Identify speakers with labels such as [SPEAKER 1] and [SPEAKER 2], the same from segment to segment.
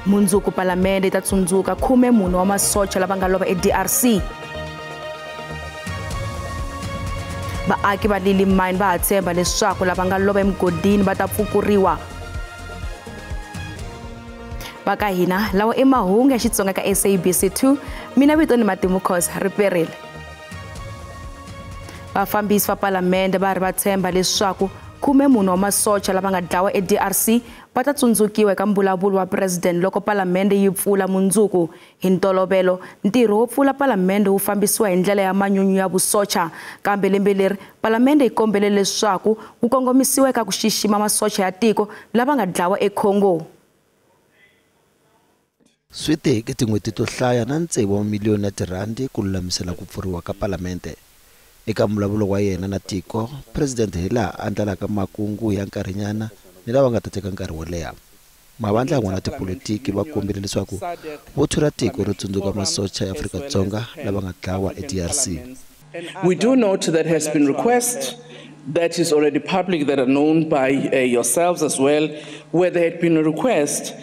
[SPEAKER 1] Mundzuku palamende ta tsundzuka 14 wa masocha lava nga lova eDRC. Vaaki va Lily Mine va tshemba leswaku lava nga lova emugodini va ta pfukuriwa. Vaka hina lawa mahungu ya Xitsonga ka SABC2, mina vito ni Matimu Khosa riperile. Vafambisi va palamende va ri va tshemba leswaku 14 wa masocha lava nga dlawa eDRC va ta tsundzukiwa eka mbulavulo wa president loko palamende yi pfula mundzuku. Hi ntolovelo ntirho wo pfula palamende wu fambisiwa hi ndlela ya manyunyu ya vusocha, kambe lembe leri palamende yi kombele leswaku ku kongomisiwa eka ku xixima masocha ya tiko lava nga dlawa eCongo.
[SPEAKER 2] Swi teke tin'hweti to hlaya na ntsevu wa miliyoni ya tirhandi ku lulamisela ku pfuriwa ka palamende. Eka mbulavulo wa yena na tiko, president hi laha andlalaka makungu ya nkarhinyana ni lava nga ta teka nkarhi wo leha. Mavandla yan'wana tipolitiki va kombile leswaku vo thura tiko ro tsundzuka masocha ya Afrika-Dzonga lava nga dlawa eDRC.
[SPEAKER 3] We do note that has been request that is already public, that are known by yourselves as well, where there had been a request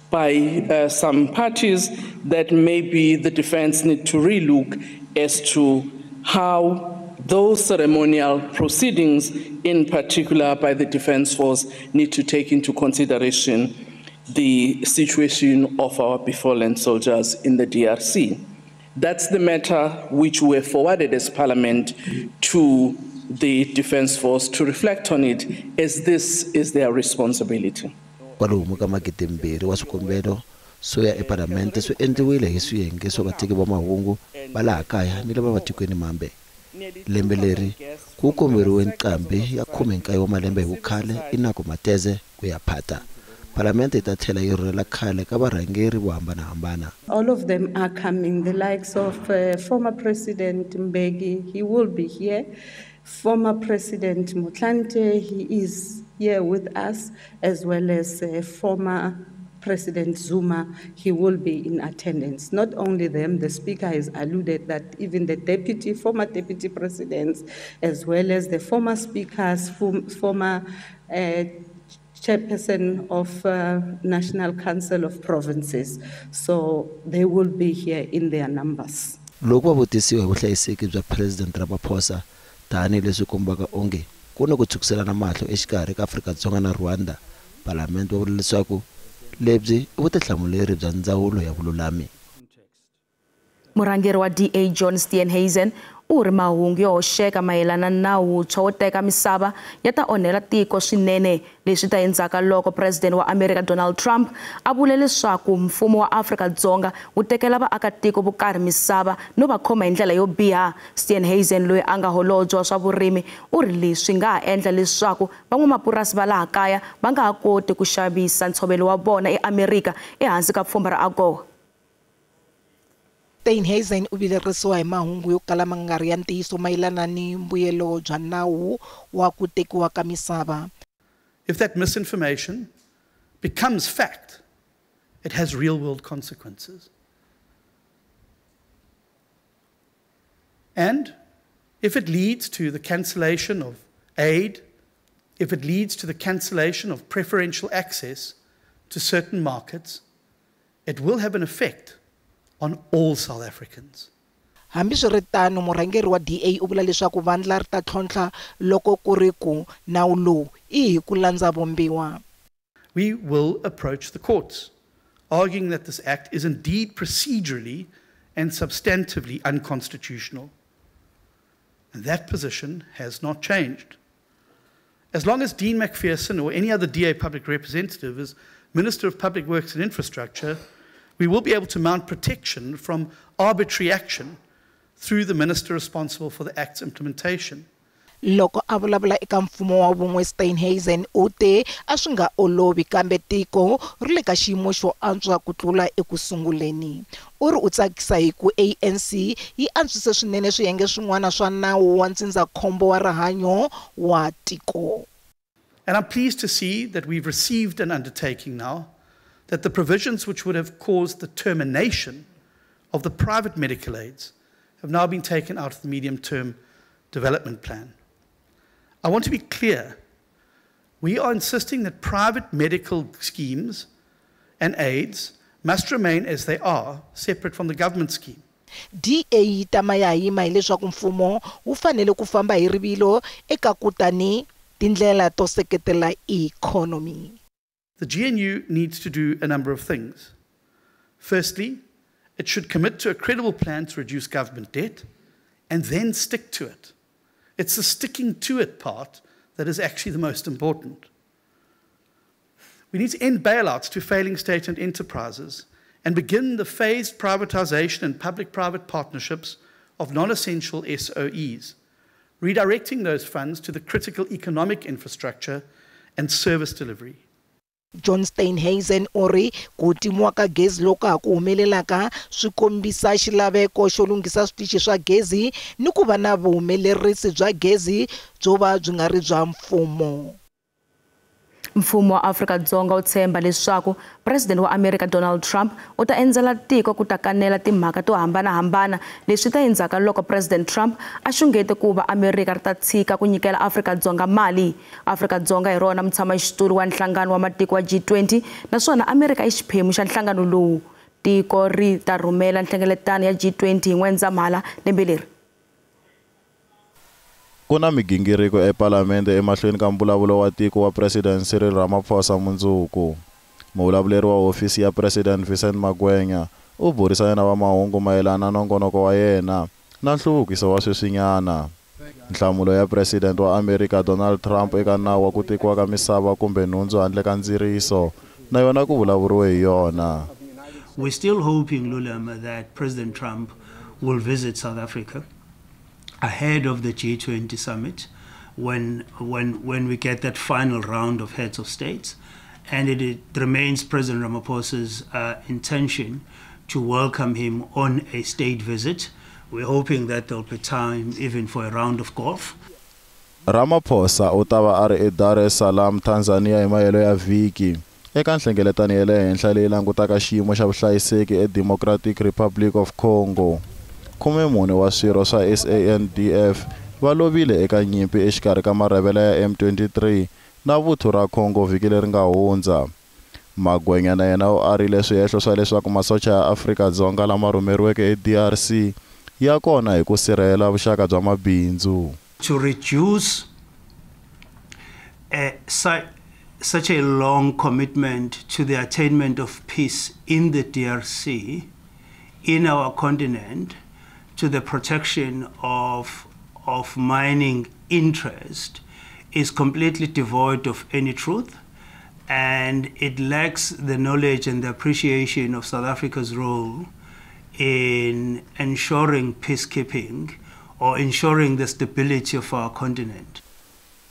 [SPEAKER 3] by some parties that maybe the defense need to relook as to how those ceremonial proceedings, in particular by the Defense Force, need to take into consideration the situation of our befallen soldiers in the DRC. That's the matter which were forwarded as Parliament to the Defense Force to reflect on it, as this is their responsibility.
[SPEAKER 2] Kwalomu ka magidembirhi wa swikombelo swo ya eParlamente swi endliwile hi swiyenge swa vateki va mahungu va laha kaya ni lava va tikweni mambe. Lembe leri ku komberiwe nqambi ya 19 wa malembe hi vukhale Inako Mateze ku ya phata. Parliament ta tlhela yi rhurhela khale ka varhangeri vo hambanahambana.
[SPEAKER 4] All of them are coming, the likes of former President Mbeki, he will be here. Former President Motlanthe, he is here with us, as well as former President Zuma, he will be in attendance. Not only them, the Speaker has alluded that even the former deputy presidents, as well as the former speakers, former chairperson of National Council of Provinces. So they will be here in their numbers.
[SPEAKER 2] Loko va vutisiwa hi vuhlayiseki bya President Ramaphosa, tani leswi kombaka onge ku na ku tshukisela na mahlo exikarhi ka Afrika-Dzonga na Rwanda, Parliament va vula leswaku lebyi i vutihlamuleri bya ndzawulo ya vululami.
[SPEAKER 1] Murhangeri wa DA John Steenhuisen u ri mahungu yo hoxeka mayelana na nawu wuntshwa wo teka misava ya ta onhela tiko swinene, leswi ta endzaka loko president wa America Donald Trump a vule leswaku mfumo wa Afrika-Dzonga wu tekela vaakatiko vo karhi misava no va khoma hi ndlela yo biha. Steenhuisen loyi a nga holobye wa swa vurimi u ri leswi nga ha endla leswaku van'wamapurasi va laha kaya va nga ha koti ku xavisa ntshovelo wa vona eAmerika ehansi ka pfhumba ra AGOA.
[SPEAKER 5] Steenhuisen u vilerisiwa hi mahungu yo kala ma nga ri ya ntiyiso mayelana ni mbuyelo bya nawu wa ku tekiwa ka misava.
[SPEAKER 6] If that misinformation becomes fact, it has real-world consequences. And if it leads to the cancellation of aid, if it leads to the cancellation of preferential access to certain markets, it will have an effect on all South Africans.
[SPEAKER 5] Hambiswiritano murhangeri wa DA u vula leswaku vandla ri ta tlhontlha loko ku ri ku nawu lowu I hi ku landza vumbiwa.
[SPEAKER 6] We will approach the courts, arguing that this act is indeed procedurally and substantively unconstitutional. And that position has not changed. As long as Dean McPherson or any other DA public representative is Minister of Public Works and Infrastructure, we will be able to mount protection from arbitrary action through the minister responsible for the act's implementation.
[SPEAKER 5] Loko a vulavula eka mfumo wa vun'we, Steenhuisen u te a swi nga olovi kambe tiko ri le ka xiyimo xo antswa ku tlula ekusunguleni. U ri u tsakisa hi ku ANC yi antswise swinene swiyenge swin'wana swa nawu wa ndzindzakhombo wa rihanyo wa tiko.
[SPEAKER 6] And I'm pleased to see that we've received an undertaking now that the provisions which would have caused the termination of the private medical aids have now been taken out of the medium-term development plan. I want to be clear. We are insisting that private medical schemes and aids must remain as they are, separate from the government scheme.
[SPEAKER 5] DA tamaya yima hileswaku mfumo wu fanele ku famba hi rivilo eka ku tani tindlela to seketela economy.
[SPEAKER 6] The GNU needs to do a number of things. Firstly, it should commit to a credible plan to reduce government debt and then stick to it. It's the sticking to it part that is actually the most important. We need to end bailouts to failing state-owned enterprises and begin the phased privatization and public-private partnerships of non-essential SOEs, redirecting those funds to the critical economic infrastructure and service delivery.
[SPEAKER 5] John Steenhuisen ori ku timiwa ka gezi loko ha ku humelelaka swi kombisa xilaveko xo lunghisa switichi swa gezi ni ku va na vuhumelerisi bya gezi byo va byi nga ri bya mfumo.
[SPEAKER 1] Mfumo wa Afrika-Dzonga wu tshemba leswaku President wa America Donald Trump u ta endzela tiko ku ta kanela timhaka to hambanahambana leswi ta endzaka loko President Trump a xungete ku va America ri ta tshika ku nyikela Afrika-Dzonga mali. Afrika-Dzonga hi rona mutshamaxitulu wa nhlangano wa matiko wa G20 naswona America i xiphemu xa nhlangano lowu. Tiko ri ta rhumela nhlengeletano ya G20 hi N'wendzamhala lembe leri.
[SPEAKER 7] Kuna migingiriko eParliamente emahlweni ka mbulavulo wa tiko wa President Cyril Ramaphosa mundzuku. Muvulavuleri wa hofisi ya President Vincent Magwenya u burisana na va mahungu mayelana na nongonoko wa yena na nhluvukiso wa sweswinyana. Nhlamulo ya President wa America Donald Trump eka nawu wa ku tekiwa ka misava kumbe nhundzu handle ka ndziriso na yona ku vulavuriwe hi yona.
[SPEAKER 8] We're still hoping, Lulama, that President Trump will visit South Africa ahead of the G20 summit when we get that final round of heads of states. And it remains President Ramaphosa's intention to welcome him on a state visit. We're hoping that there'll be time even for a round of golf.
[SPEAKER 7] Ramaphosa u ta va a ri eDar es Salaam, Tanzania hi mayelo ya vhiki eka nhlengeletano ya le henhla leyi langutaka xiyimo xa vuhlayiseki eDemocratic Republic of Congo. 14 wa swirho swa SANDF va lovile eka nyimpi exikarhi ka marhevela ya M23 na vuthu ra Congo vhiki leri nga hundza. Magwenya na yena u arile swihehlo swa leswaku masocha ya Afrika-Dzonga lama rhumeriweke eDRC ya kona hi ku sirhelela vuxaka bya mabindzu.
[SPEAKER 8] To reduce such a long commitment to the attainment of peace in the DRC, in our continent, to the protection of mining interest is completely devoid of any truth, and it lacks the knowledge and the appreciation of South Africa's role in ensuring peacekeeping or ensuring the stability of our continent.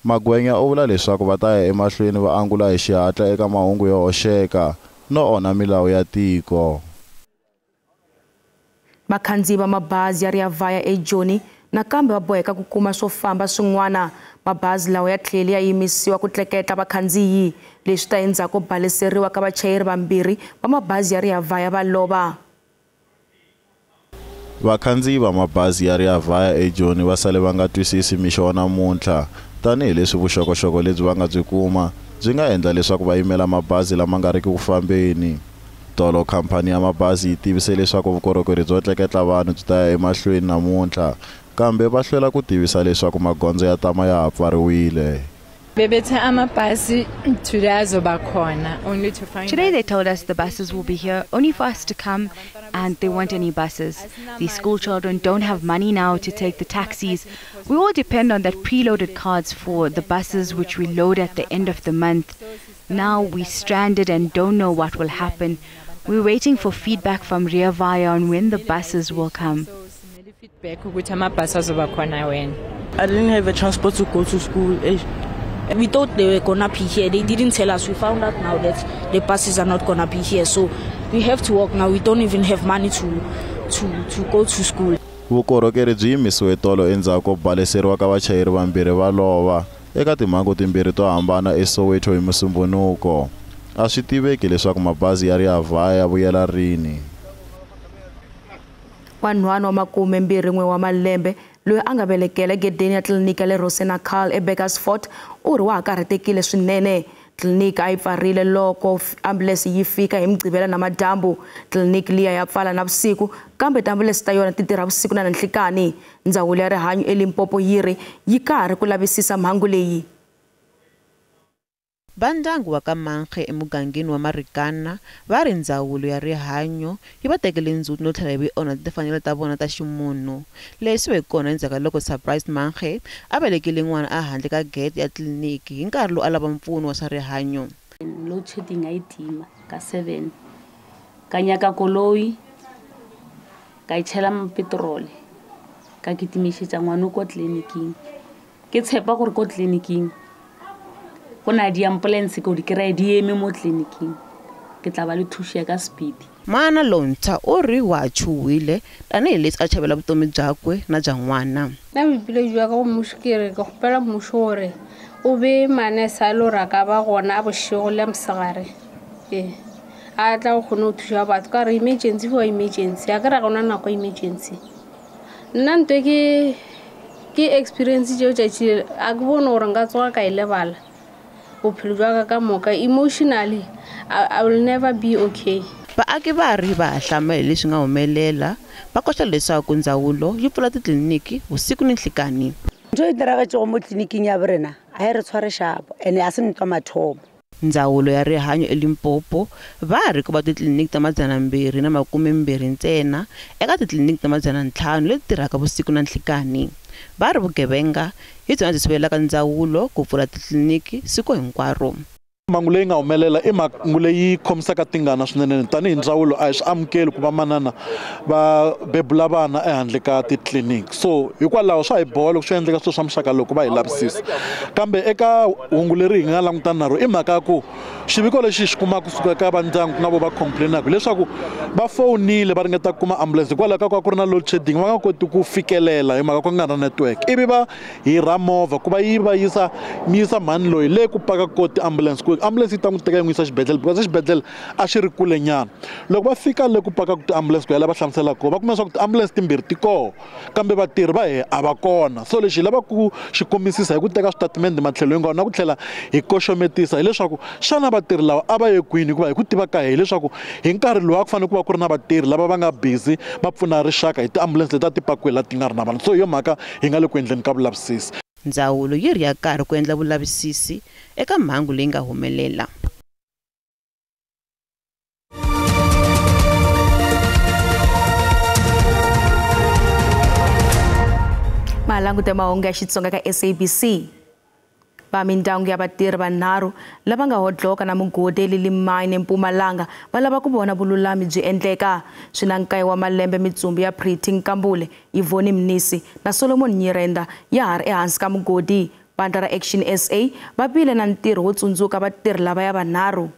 [SPEAKER 7] Magwenya u vula leswaku va ta ya emahlweni va angula hi xihatla eka mahungu yo hoxeka no onha milawu ya tiko.
[SPEAKER 1] Vakhandziyi va mabazi ya ri ya Vaya eJoni nakambe va boheka ku kuma swo famba swin'wana. Mabazi lawa ya tlheli ya yimisiwa ku tleketla vakhandziyi leswi ta endzhaku ko baleseriwa ka vachayeri vambirhi va mabazi ya ri ya Vaya va lova.
[SPEAKER 7] Vakhandziyi va mabazi ya ri ya Vaya eJoni va sale va nga twisisi mixo namuntlha tanihi leswi vuxokoxoko lebyi va nga byi kuma byi nga endla leswaku va yimela mabazi lama nga riki ku fambeni. Tolo khampani ya mabazi yi tivise leswaku vukorhokeri byo tleketla vanhu byi ta ya emahlweni namuntlha kambe va hlwela ku tivisa leswaku magondzo ya tama ya ha pfariwile.
[SPEAKER 9] Today they told us the buses will be here only for us to come, and there weren't any buses. These school children don't have money now to take the taxis. We all depend on that preloaded cards for the buses which we load at the end of the month. Now we're stranded and don't know what will happen. We're waiting for feedback from Rea Vaya on when the buses will come.
[SPEAKER 10] I didn't have a transport to go to school. We thought they were gonna be here. They didn't tell us. We found out now that the buses are not gonna be here. So we have to walk now. We don't even have money to go to school.
[SPEAKER 7] Vukorhokeri byi yimisiwe tolo endzhaku ko baleseriwa ka vachayeri vambirhi va lova eka timhangu timbirhi to hambana eSoweto hi Musumbunuko. A swi tiveki leswaku mabazi ya ri ya Vaya ya vuyela rini.
[SPEAKER 1] Wanhwana wa 21 wa malembe loyi a nga velekela gedeni ya tliliniki ya le Rosenakal eBurgersfort u ri wa ha karhatekile swinene tliliniki a yi pfarile loko ambulense yi fika hi Mugqivela namadyambu. Tliliniki liya ya pfala navusiku kambe tiambulense ta yona ti tirha vusiku na nanhlikani. Ndzawulo ya rihanyo eLimpopo yi karhi ku lavisisa mhangu leyi.
[SPEAKER 11] Bandyangu wa ka Mankge emugangeni wa Marikana va ri ndzawulo ya rihanyo yi va tekele ndzhuti no tlhela yi onha timfanelo ta vona ta ximunhu. Leswi ve kona endzhaku loko Surprise Mankge a velekile n'wana a handle ka gate ya tliliniki hi nkarhi lowu a lava mpfuno wa swa rihanyo.
[SPEAKER 12] Load shedding a yi tima ka 7 ka nyaka koloi ka ichela petrol ka kitimišetša ngwana ko tleliniking. Ke tshepa gore ko tleliniking kuna di ambulance ko di kry di eme mo tleliniking ke tla ba le thuso ka speed.
[SPEAKER 11] Mana Lonta o ri wa chuwile tanihi leswi a chavela vutomi byakwe na bya n'wana.
[SPEAKER 13] Na bibile jwa ka mushikere ka gopela mushore o be manesa lo raka ba gona bošego le msagare a tla go khona o thusa batho ka re emergency for emergency a ka ra gona nako emergency. Nna ntwe ke experience jo tšatši a ke bona gore nka tsoga ka ilebala bophelo jwa ka moka emotionally I will never be okay.
[SPEAKER 11] Vaaki va ri va hlamela leswi nga humelela va koxa leswaku ndzawulo yi pfula titliliniki vusiku ni nhlikani.
[SPEAKER 14] Njo itiragetse mo tleliniking ya borena a re tshware shapo ene a se ntwa mathomo.
[SPEAKER 11] Ndzawulo ya rihanyo eLimpopo va ri ku va titliliniki ta 220 ntsena eka titliliniki ta 500 leti tirhaka vusiku na nhlikani. Va ri vugevenga hi byona byi sivelaka ndzawulo ku pfula titliliniki siku hinkwaro.
[SPEAKER 15] Mhangu leyi nga humelela i mhangu leyi khomisaka tingana swinene tanihi ndzawulo a hi swi amukeli ku va manana va bebula vana ehandle ka titliliniki. So hikwalaho swa hi boha loko swi endleka swilo swa muxaka loko va hi lavisisa. Kambe eka hungu leri hi nga langutana na ro i mhaka ku xiviko lexi xi kumaka kusuka ka vandyangu na vo va complainaka leswaku va fonile va ringeta ku kuma ambulance hikwalaho ka ku ri na load shedding va nga koti ku fikelela hi mhaka ku nga na network. Ivi va hirha movha ku va yi va yisa mhani loyi le ku paka koti ambulance ambulance yi ta n'wi teka yi n'wi yisa xibedhlele because xibedhlele a xi ri kule nyana. Loko va fika le ku paka ku ambulance ku ya lava hlamusela ko va kuma leswaku ambulance timbirhi ti koho kambe vatirhi va a va kona. So lexi hi lava ku xi kumisisa hi ku teka switatimende matlhelo hinkwaro na ku tlhela hi koxometisa hileswaku xana vatirhi lava a va ye kwini hikuva hi ku tiva ka hileswaku hi nkarhi lowu a ku fanele ku va ku ri na vatirhi lava va nga busy va pfuna rixaka hi tiambulance leti a ti pakiwe laha ti nga ri na vanhu. So hi yo mhaka hi nga le ku endleni ka vulavisisi.
[SPEAKER 11] Ndzawulo yi ri ya karhi ku endla vulavisisi eka mhangu leyi nga humelela.
[SPEAKER 1] Malangute mahungu ya Xitsonga ka SABC. Va mindyangu ya vatirhi vanharhu lava nga hodloka na mugodi eLilimine eMpumalanga va lava ku vona vululami byi endleka. Swi na nkaye wa malembe Mitsumbi ya Pretty Nkambule, Yvonne Mnisi na Solomon Nyirenda ya ha ri ehansi ka mugodi. Bandla ra Action SA va bile na ntirho wo tsundzuka vatirhi lava ya vanharhu.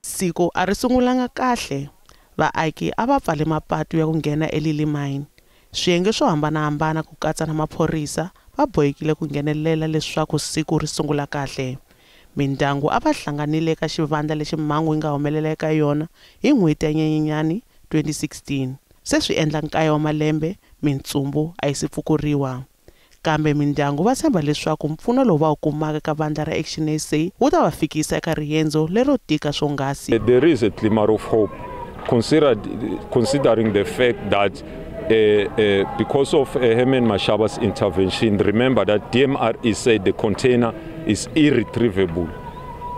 [SPEAKER 16] Siku a ri sungulanga kahle. Vaaki a va pfale mapatu ya ku nghena eLilimine. Swiyenge swo hambanahambana ku katsa na maphorisa va bohekile ku nghenelela leswaku siku ri sungula kahle. Mindyangu a va hlanganile ka xivandla lexi mhangu yi nga humelela eka yona hi n'hweti ya Nyenyenyani 2016. Se swi endla nkaye wa malembe Mitsumbu a yi si pfukuriwa. Kambe mindyangu va tshemba leswaku mpfuno lowu va wu kumaka ka vandla ra Action SA wu ta va fikisa eka riendzo lero tika swonghasi.
[SPEAKER 17] There is a glimmer of hope considering the fact that because of Herman Mashaba's intervention, remember that DMRE said the container is irretrievable.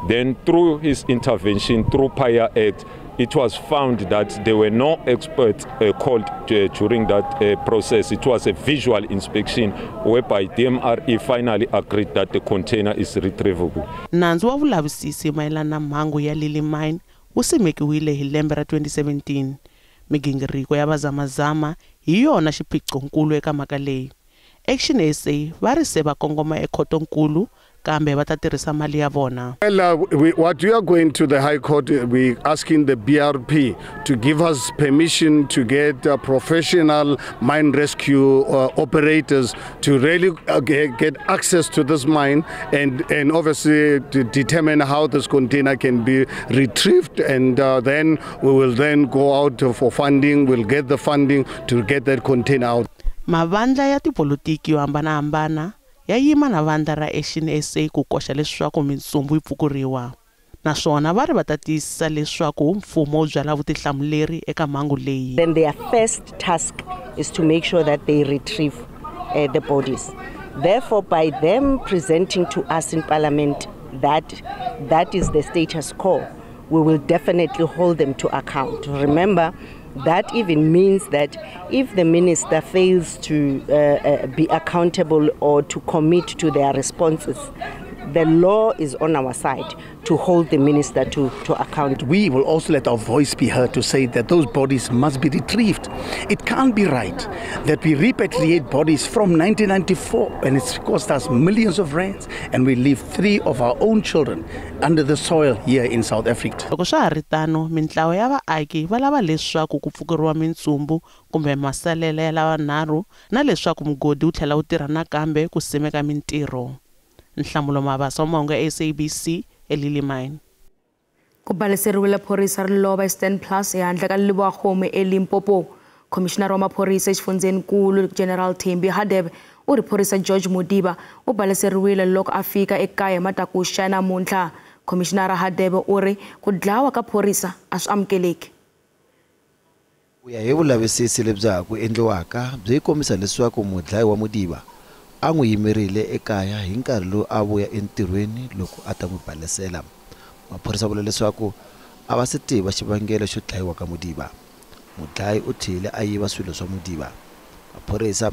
[SPEAKER 17] Then through his intervention, through PIA Act, it was found that there were no experts called during that process. It was a visual inspection whereby DMRE finally agreed that the container is retrievable.
[SPEAKER 16] Nandzu wa vulavisisi mayelana na mhangu ya Lilimine wu simekiwile hi lembe ra 2017. Migingiriko ya vazamazama hi yona xiphiqonkulu eka mhaka leyi. Action SA va ri se va kongoma ekhotonkulu kambe va ta tirhisa mali ya vona.
[SPEAKER 18] Well, what we are going to the High Court, we asking the BRP to give us permission to get professional mine rescue operators to really get access to this mine and obviously to determine how this container can be retrieved, and then we will then go out for funding. We'll get the funding to get that container out.
[SPEAKER 16] Mavandla ya tipolitiki yo hambanahambana ya yima na vandla ra Action SA ku koxa leswaku mintsumbu yi pfukuriwa. Naswona va ri va ta tiyisisa leswaku mfumo wu byala vutihlamuleri eka mhangu leyi.
[SPEAKER 19] Then their first task is to make sure that they retrieve the bodies. Therefore, by them presenting to us in Parliament that is the status quo, we will definitely hold them to account. Remember, that even means that if the minister fails to be accountable or to commit to their responses, the law is on our side to hold the minister to account.
[SPEAKER 20] We will also let our voice be heard to say that those bodies must be retrieved. It can't be right that we repatriate bodies from 1994 and it's cost us millions of rands and we leave 3 of our own children under the soil here in South Africa.
[SPEAKER 16] Loko swa ha ri tano, mintlawa ya vaaki va lava leswaku ku pfukeriwa mintsumbu kumbe masalela ya lavanharhu na leswaku mugodi wu tlhela wu tirha nakambe ku simeka mintirho. Nhlamulo Mabasa wa mahungu ya SABC eLilimine.
[SPEAKER 1] Ku baleseriwile phorisa ri lova eStandard Plus ehandle ka Libowakgome eLimpopo. Commissioner wa maphorisa exifundzeninkulu General Thembi Hadebe u ri phorisa George Modiba u baleseriwile loko a fika ekaya matakuxa namuntlha. Commissioner Hadebe u ri ku dlawa ka phorisa a swi amukeleki.
[SPEAKER 2] Ku ya hi vulavisisi lebyi ku endliwaka byi kombisa leswaku mudlayi wa Modiba a n'wi yimerile ekaya hi nkarhi lowu a vuya entirhweni loko a ta n'wi balesela. Maphorisa vula leswaku a va se tiva xivangelo xo dlayiwa ka Modiba. Mudlayi u tlhele a yiva swilo swa Modiba. Maphorisa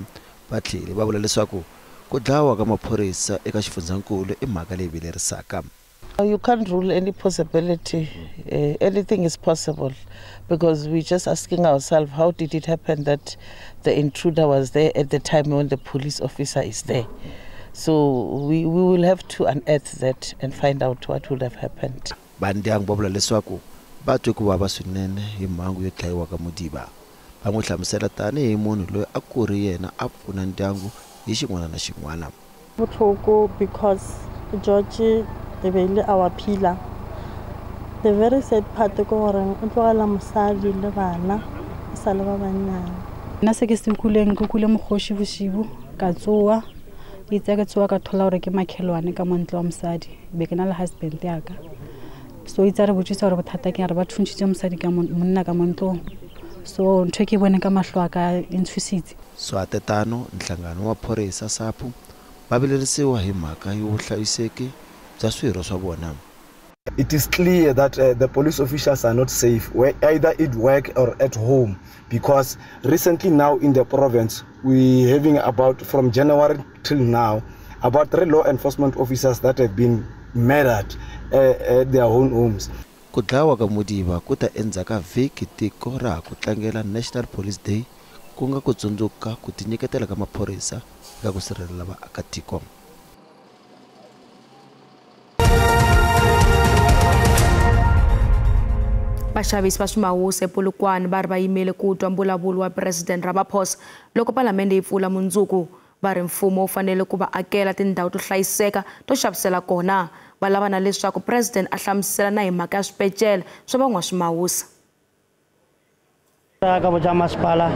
[SPEAKER 2] va tlhele va vula leswaku ku dlawa ka maphorisa eka xifundzhankulu i mhaka leyi vilerisaka.
[SPEAKER 21] You can't rule any possibility. Anything is possible because we're just asking ourselves, how did it happen that the intruder was there at the time when the police officer is there? So we will have to unearth that and find out what would have happened.
[SPEAKER 2] Bandyangu va vula leswaku va twe ku vava swinene hi mhangu yo dlayiwa ka Modiba. Va n'wi hlamusela tanihi munhu loyi a ku ri yena a pfuna ndyangu hi xin'wana na xin'wana.
[SPEAKER 22] Botlhoko because George ebile our pillar. The very sad part ko gore o tlogela mosadi le bana sa le ba banyana.
[SPEAKER 23] Nna se ke se kuleng go kule moghoshi boshibu ka tsoa itse ka tsoa ka thola gore ke makhelwane ka montlo wa mosadi be ke na le husband ya ka. So itse re botsisa gore bothata ke re ba thuntshitse mosadi ka monna ka montlo. So ntwe ke bone ka mahlo aka intshusitse.
[SPEAKER 2] So atetano nhlangano wa phorisa SAPU ba bilerisiwa hi mhaka yo hlayiseki bya swirho swa vona.
[SPEAKER 24] It is clear that the police officials are not safe, either at work or at home, because recently now in the province, we having about, from January till now, about 3 law enforcement officers that have been murdered at their own homes.
[SPEAKER 2] Ku dlawa ka Modiba ku ta endzaka vhiki tiko ra ku tlangela National Police Day ku nga ku tsundzuka ku tinyiketela ka maphorisa eka ku sirhelela vaakatiko.
[SPEAKER 1] Vaxavisi va swimawusa ePolokwane va ri va yimele ku twa mbulavulo wa President Ramaphosa loko palamende yi pfula mundzuku. Va ri mfumo wu fanele ku va akela tindhawu to hlayiseka to xavisela kona. Va lava na leswaku President a hlamusela na hi mhaka ya swipecele swa van'waswimawusa.
[SPEAKER 25] Ka boja masipala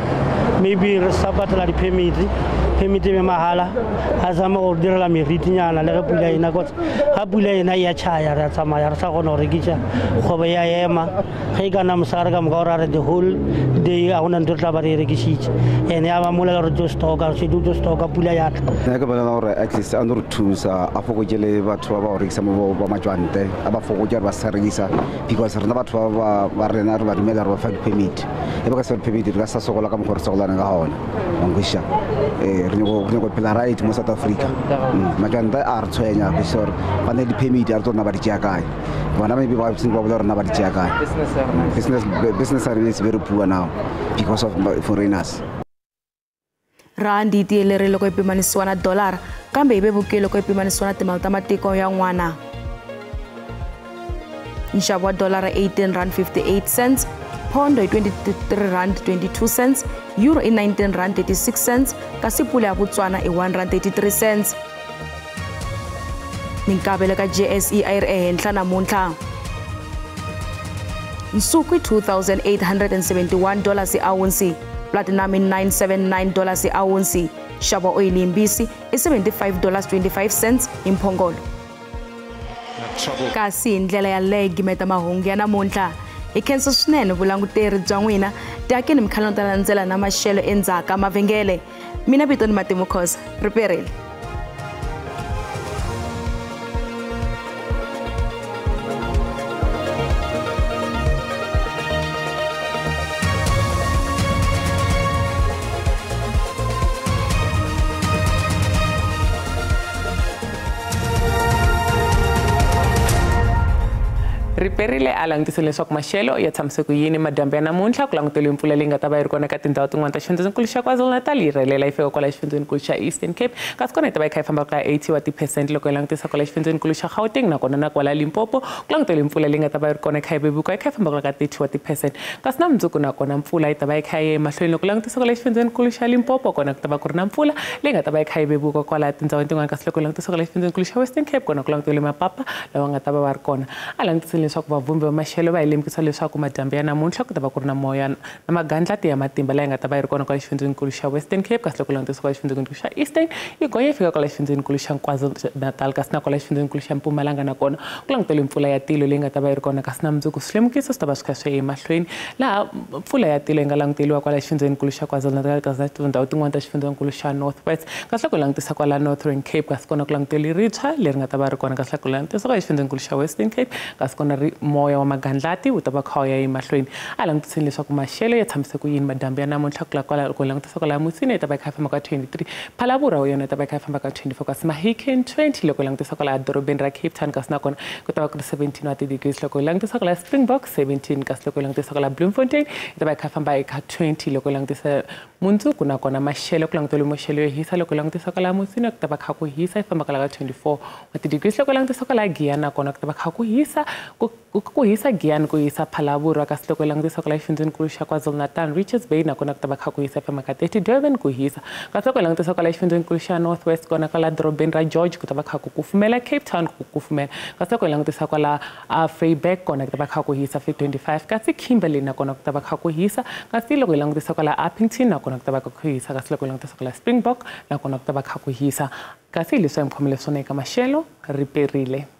[SPEAKER 25] maybe re sapatela permit be mahala a zama go direla meritinyana le ge pula ena kotsa ga pula ena ya tšhaya re tsamaya re sa gona go rekisa kgobe ya ema ge e kana mosagare ka moka gore re the whole day a gona ntho tla ba re rekisitse ene ya ba molela gore tlo stoka se du tlo stoka pula ya tla
[SPEAKER 26] nna ke bolela gore at least a no re thusa a fokotjele batho ba ba rekisa mo ba majwante a ba fokotja ba sa rekisa because rena batho ba rena re ba dumela re ba fa permit e ba ka se permit re ka sa sokola ka mogore sokolana ka gona ngwisha re go phela right mo South Africa majwante a re tshwenya ke sure ba ne di permit a re tsona ba di tšea kae bona maybe ba tseng ba bolela rena ba di tšea kae business is very poor now because of foreigners.
[SPEAKER 1] Randi ti elerile ko ipimanisiwa na dollar kambe ibe vukile ko ipimanisiwa na timali ta matiko yan'wana. Nxavo wa dollar 18 rand 58 cents, pound 23 rand 22 cents, euro 19 rand 36 cents, kasi pula ya Botswana 1 rand 33 cents. Minkavelo ka JSE a yi ri ehenhla namuntlha. Nsuku $2,871 i awunsi, platinum i $979 i-ounce, xavo oil yimbisi i $75.25 hi mphongolo. Kasi hi ndlela yaleyo gimeta mahungu ya namuntlha hi khensa swinene vulanguteri bya n'wina. Tiakeni mikhalano ta landzela na maxelo endzhaka mavhengele. Mina vito ni Matimu Khoza, riperile.
[SPEAKER 3] Riperile a langutisile leswaku maxelo ya tshamise ku yini madyambu ya namuntlha ku languteliwe mpfula leyi nga ta va yi ri kona eka tindhawu tin'wana ta xifundzenikulu xa KwaZulu-Natal yi rhelela yi fika kwala xifundzenikulu xa Eastern Cape kasi kona yi ta va yi kha yi famba ka 80 wa ti% loko yi langutisa kwala xifundzenikulu xa Gauteng nakona na kwala Limpopo ku languteliwe mpfula leyi nga ta va yi ri kona yi kha yi vevuka yi kha yi famba kwala ka 30 wa ti% kasi na mundzuku nakona mpfula yi ta va yi kha yi emahlweni loko langutisa kwala xifundzenikulu xa Limpopo kona ku ta va ku ri na mpfula leyi nga ta va yi kha yi vevuka kwala tindhawini tin'wana kasi loko langutisa kwala xifundzenikulu xa Western Cape kona ku languteliwe mapapa lawa nga ta va ri kona a langutisile leswaku vavumbi va maxelo va hi lemukisa leswaku madyambu ya namuntlha ku ta va ku ri na moya na magandlati ya matimba layi nga ta va yi ri kona kwala xifundzenikulu xa Western Cape kasi loko langutisa kwala xifundzenikulu xa Eastern yi gonya yi fika kwala xifundzenikulu xa KwaZulu-Natal kasi na kwala xifundzenikulu xa Mpumalanga nakona ku languteliwe mpfula ya tilo leyi nga ta va yi ri kona kasi na mundzuku swilemukiso swi ta va swi kha swi ya emahlweni laha mpfula ya tilo yi nga languteliwa kwala xifundzenikulu xa KwaZulu-Natal kasi na tindhawu tin'wana ta xifundzenikulu xa North West kasi loko langutisa kwala Northern Cape kasi kona ku languteliwe rintshwa leri nga ta va ri kona kasi loko langutisa kwala xifundzenikulu xa Western Cape kasi kona moya wa magandlati wu ta va kha ya emahlweni a langutisile leswaku maxelo ya tshamise ku yini madyambu ya namuntlha ku langutisa kwala Musina yi ta va yi kha yi famba ka 23 Phalaborwa yona yi ta va yi kha yi famba ka 24 kasi Mahikeng 20 loko langutisa kwala dorobeni ra Cape Town kasi nakona ku ta va ku ri 17 wa ti-degrees loko langutisa kwala Springbok 17 kasi loko langutisa kwala Bloemfontein yi ta va yi kha yi famba eka 20 loko langutisa mundzuku nakona maxelo ku languteliwe maxelo yo hisa loko langutisa kwala Musina ku ta va kha ku hisa yi famba kwala ka 24 wa ti-degrees loko langutisa kwala Giyani nakona ku ta va kha ku hisa ku hisa Giyani ku hisa Phalaborwa kasi loko langutisa kwala xifundzenikulu xa KwaZulu-Natal Richards Bay nakona ku ta va kha ku hisa famba ka 30 Durban ku hisa kasi loko langutisa kwala xifundzenikulu xa North West kona kwala dorobeni ra George ku ta va kha ku kufumela Cape Town ku kufumela kasi loko langutisa kwala Vryburg kona ku ta va kha ku hisa 25 kasi Kimberley nakona ku ta va kha ku hisa kasi loko langutisa kwala Upington nakona ku ta va kha ku hisa kasi loko langutisa kwala Springbok nakona ku ta va kha ku hisa kasi leswi hi mi khomele swona eka maxelo riperile.